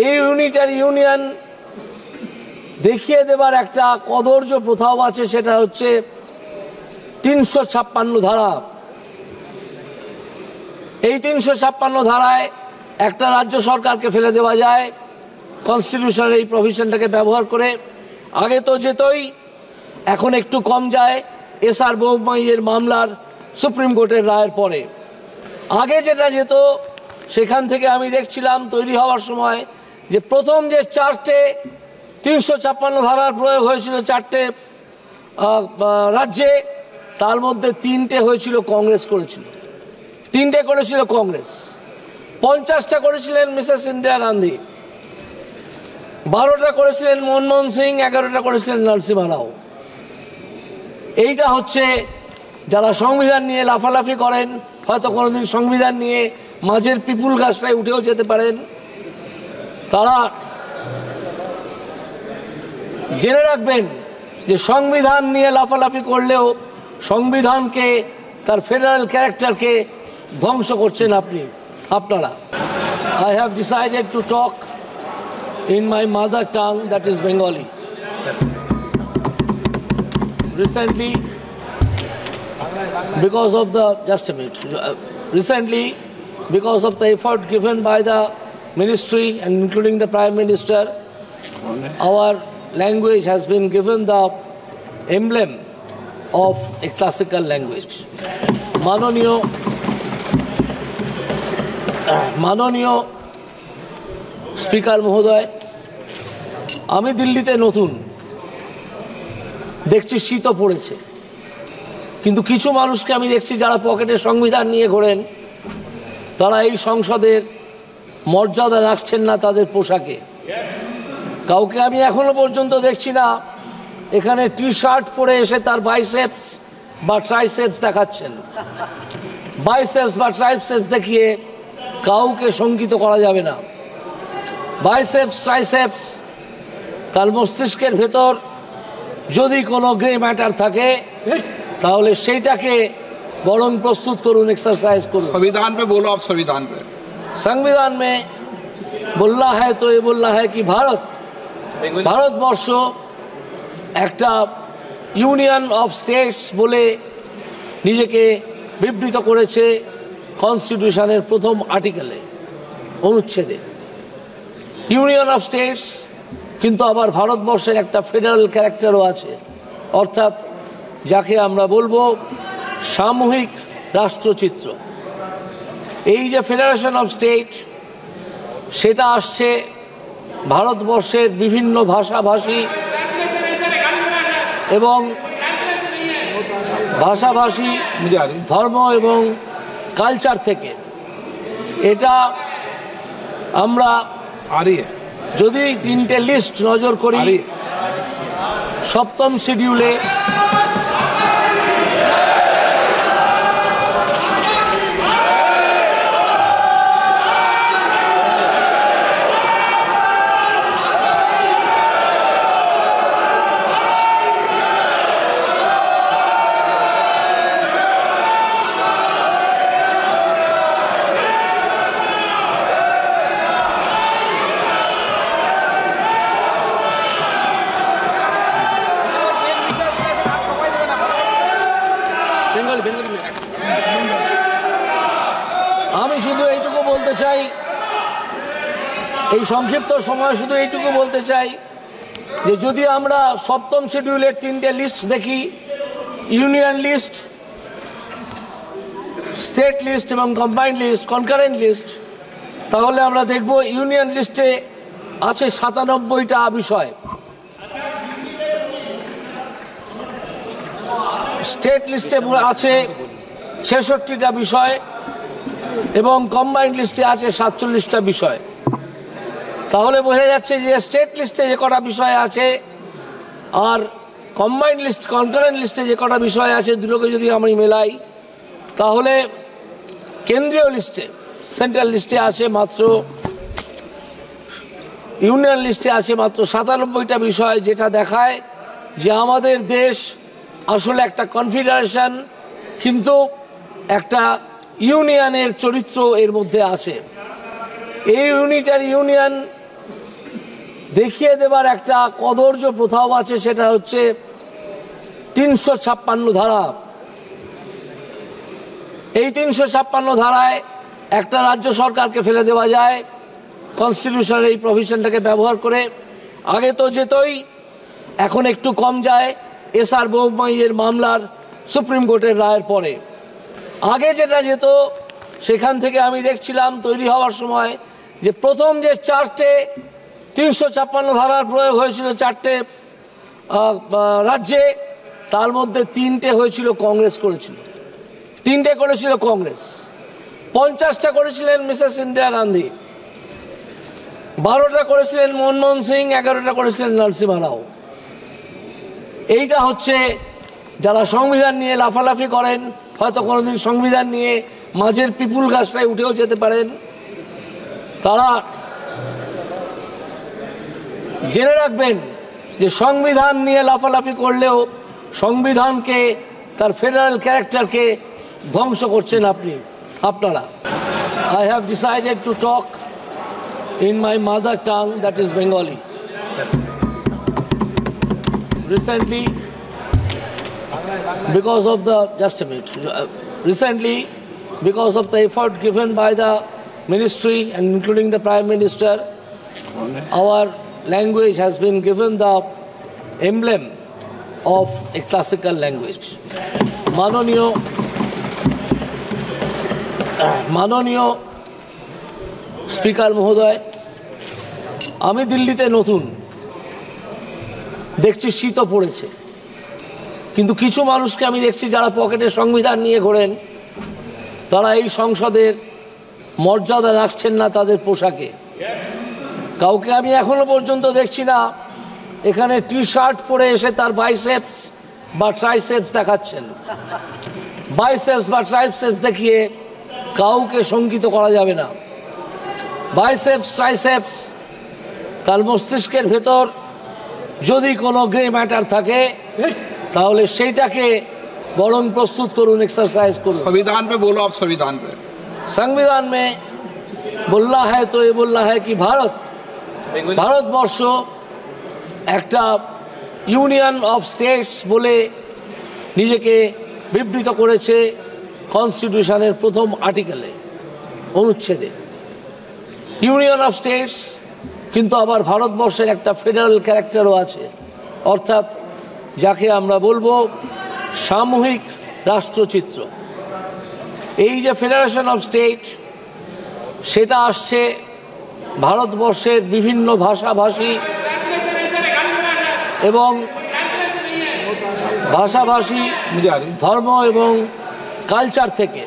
এই unitary union দেখিয়ে দেবার একটা কদর্য প্রথাও আছে, সেটা হচ্ছে 356 ধারা। এই 356 ধারায় একটা রাজ্য সরকারকে ফেলে দেওয়া যায় কনস্টিটিউশনের এই প্রভিশনটাকে ব্যবহার করে। আগে তো যেতই, এখন একটু কম যায় এসআর বোমাইয়ের মামলার সুপ্রিম কোর্টের রায়ের পরে। আগে যেটা যেত সেখান থেকে আমি দেখছিলাম তৈরি হওয়ার সময় যে প্রথম যে 4টে 356 ধারার প্রয়োগ হয়েছিল 4টে রাজ্যে, তার মধ্যে 3টে হয়েছিল কংগ্রেস করেছিল, 3টে করেছিল কংগ্রেস, 50টা করেছিলেন মিসেস ইন্দিরা গান্ধী, 12টা করেছিলেন মনমোহন সিং, 11টা করেছিলেন নরসিমহা রাও। এইটা হচ্ছে যারা সংবিধান নিয়ে লাফালাফি করেন, হয়তো কোনোদিন সংবিধান নিয়ে মাঝের পিপুল গাছটায় উঠেও যেতে পারেন, তারা জেনে রাখবেন যে সংবিধান নিয়ে লাফালাফি করলেও সংবিধানকে, তার ফেডারেল ক্যারেক্টারকে ধ্বংস করছেন আপনারা। I have decided to talk in my mother tongue, that is Bengali. Recently, because of the effort given by the ministry and including the Prime Minister, our language has been given the emblem of a classical language. মাননীয় speaker মহোদয়, আমি দিল্লিতে নতুন, দেখছি শীতও পড়েছে, কিন্তু কিছু মানুষকে আমি দেখছি যারা পকেটে সংবিধান নিয়ে ঘোরেন, তারা এই সংসদের মর্যাদা রাখছেন না তাদের পোশাকে। কাউকে আমি এখনো পর্যন্ত দেখছি না এখানে টি শার্ট পরে এসে তার বাইসেপস বা ট্রাইসেপস দেখাচ্ছেন। বাইসেপস বা ট্রাইসেপস দেখিয়ে কাউকে শঙ্কিত করা যাবে না। বাইসেপস ট্রাইসেপস, তার মস্তিষ্কের ভেতর যদি কোনো গ্রে ম্যাটার থাকে তাহলে সেইটাকে বরং প্রস্তুত করুন, एक्सरसाइज করুন। संविधान पे बोलो आप, संविधान पे। संविधान में बोलना है तो ये बोलना है कि ভারতবর্ষ একটা ইউনিয়ন অফ স্টেটস বলে নিজেকে বিবৃত করেছে কনস্টিটিউশনের প্রথম আর্টিকেলে, অনুচ্ছেদে ইউনিয়ন অফ স্টেটস, কিন্তু আবার ভারতবর্ষের একটা ফেডারেল ক্যারেক্টারও আছে, অর্থাৎ যাকে আমরা বলবো সামূহিক রাষ্ট্রচিত্র। এই যে ফেডারেশন অফ স্টেট, সেটা আসছে ভারতবর্ষের বিভিন্ন ভাষাভাষী ধর্ম এবং কালচার থেকে। এটা আমরা যদি 3টে লিস্ট নজর করি, 7ম শিডিউলে আমি শুধু এইটুকু বলতে চাই, এই সংক্ষিপ্ত সময় শুধু এইটুকু বলতে চাই যে যদি আমরা 7ম শিডিউলের 3টে লিস্ট দেখি, ইউনিয়ন লিস্ট, স্টেট লিস্ট এবং কম্বাইন্ড লিস্ট, কনকারেন্ট লিস্ট, তাহলে আমরা দেখব ইউনিয়ন লিস্টে আছে 97টা বিষয়, স্টেট লিস্টে আছে 66টা বিষয় এবং কম্বাইন্ড লিস্টে আছে 47টা বিষয়। তাহলে বোঝা যাচ্ছে যে স্টেট লিস্টে যে কটা বিষয় আছে আর কম্বাইন্ড লিস্ট, কনকারেন্ট লিস্টে যে কটা বিষয় আছে, দুটোকে যদি আমি মেলাই তাহলে কেন্দ্রীয় লিস্টে, সেন্ট্রাল লিস্টে আছে মাত্র, ইউনিয়ন লিস্টে আছে মাত্র 97টা বিষয়, যেটা দেখায় যে আমাদের দেশ আসলে একটা কনফেডারেশন, কিন্তু একটা ইউনিয়নের চরিত্র এর মধ্যে আছে। এই ইউনিটারি ইউনিয়ন দেখিয়ে দেবার একটা কদর্য প্রথাও আছে, সেটা হচ্ছে 356 ধারা। এই 356 ধারায় একটা রাজ্য সরকারকে ফেলে দেওয়া যায় কনস্টিটিউশনের এই প্রভিশনটাকে ব্যবহার করে। আগে তো যেতই, এখন একটু কম যায় এসআর বোমাইয়ের মামলার সুপ্রিম কোর্টের রায়ের পরে। আগে যেটা যেত, সেখান থেকে আমি দেখছিলাম তৈরি হওয়ার সময় যে প্রথম যে 4টে 356 ধারার প্রয়োগ হয়েছিল 4টে রাজ্যে, তার মধ্যে 3টে হয়েছিল কংগ্রেস করেছিল, 3টে করেছিল কংগ্রেস, 50টা করেছিলেন মিসেস ইন্দিরা গান্ধী, 12টা করেছিলেন মনমোহন সিং, 11টা করেছিলেন নরসিমহা রাও। এইটা হচ্ছে যারা সংবিধান নিয়ে লাফালাফি করেন, হয়তো কোনোদিন সংবিধান নিয়ে মাঝের পিপুল গাছটায় উঠেও যেতে পারেন, তারা জেনে রাখবেন যে সংবিধান নিয়ে লাফালাফি করলেও সংবিধানকে, তার ফেডারেল ক্যারেক্টারকে ধ্বংস করছেন আপনারা। I have decided to talk in my mother tongue, that is Bengali. Recently, because of the effort given by the ministry and including the Prime Minister, our language has been given the emblem of a classical language. মাননীয় speaker মহোদয়, আমি দিল্লিতে নতুন, দেখছি শীতও পড়েছে, কিন্তু কিছু মানুষকে আমি দেখছি যারা পকেটে সংবিধান নিয়ে ঘোরেন, তারা এই সংসদের মর্যাদা রাখছেন না তাদের পোশাকে। কাউকে আমি এখনো পর্যন্ত দেখছি না এখানে টি শার্ট পরে এসে তার বাইসেপস বা ট্রাইসেপস দেখাচ্ছেন। বাইসেপস বা ট্রাইসেপস দেখিয়ে কাউকে শঙ্কিত করা যাবে না। বাইসেপস ট্রাইসেপস, তার মস্তিষ্কের ভেতর যদি কোনো গ্রে ম্যাটার থাকে তাহলে সেইটাকে বরং প্রস্তুত করুন, एक्सरसाइज করুন। संविधान पे बोलो आप, संविधान पे। संविधान में बोलना है तो ये बोलना है कि ভারতবর্ষ একটা ইউনিয়ন অফ স্টেটস বলে নিজেকে বিবৃত করেছে কনস্টিটিউশনের প্রথম আর্টিকেলে, অনুচ্ছেদে ইউনিয়ন অফ স্টেটস, কিন্তু আবার ভারতবর্ষের একটা ফেডারেল ক্যারেক্টারও আছে, অর্থাৎ যাকে আমরা বলবো সামূহিক রাষ্ট্রচিত্র। এই যে ফেডারেশন অফ স্টেট, সেটা আসছে ভারতবর্ষের বিভিন্ন ভাষাভাষী ধর্ম এবং কালচার থেকে।